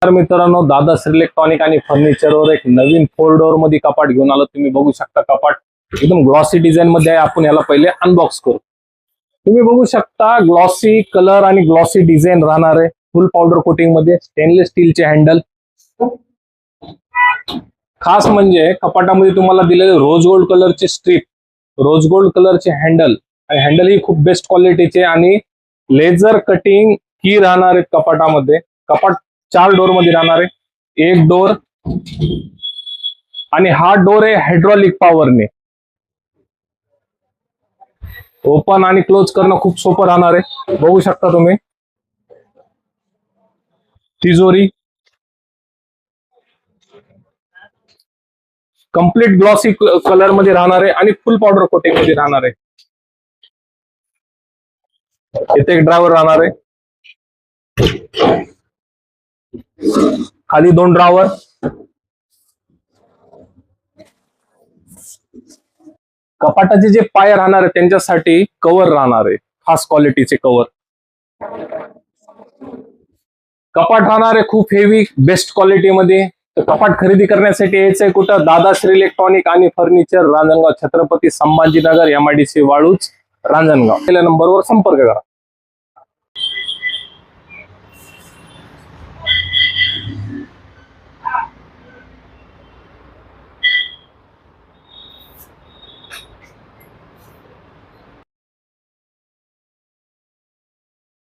तर मित्रांनो, दादाश्री इलेक्ट्रॉनिक आणि फर्निचरवर एक नवीन 4 डोअर मध्ये कपाट घेऊन आलो. तुम्ही बघू शकता कपाट एकदम ग्लॉसी डिझाइन मध्ये आहे. आपण याला पहिले अनबॉक्स करू. तुम्ही बघू शकता ग्लॉसी कलर आणि ग्लॉसी डिझाइन राहणार आहे. फुल पावडर कोटिंग मध्ये स्टेनलेस स्टीलचे हँडल. खास म्हणजे कपाटामध्ये तुम्हाला दिलेले रोज गोल्ड कलरचे स्ट्रीप, रोज गोल्ड कलरचे हँडल आणि हँडल ही खूप बेस्ट क्वालिटीचे आणि लेझर कटिंग की राहणार आहे कपाटामध्ये. कपाट 4 डोअर मध्ये राहणार आहे. एक डोअर आणि हा डोअर आहे हायड्रॉलिक पॉवरने. ओपन आणि क्लोज करणं खूप सोपं राहणार आहे. बघू शकता तुम्ही. तिजोरी कंप्लीट ग्लॉसी कलर मध्ये राहणार आहे आणि फुल पावडर कोटिंग मध्ये राहणार आहे. इथे एक ड्रायव्हर राहणार आहे. खाली 2 ड्रावर. कपाटाचे जे पाय राहणार आहे त्यांच्यासाठी कव्हर राहणार आहे, खास क्वालिटीचे कव्हर. कपाट राहणार आहे खूप हेवी बेस्ट क्वालिटीमध्ये. तर कपाट खरेदी करण्यासाठी यायचंय कुठं? दादाश्री इलेक्ट्रॉनिक आणि फर्निचर, रांजणगाव, छत्रपती संभाजीनगर, MIDC वाळूज, रांजणगाव. पहिल्या नंबरवर संपर्क करा.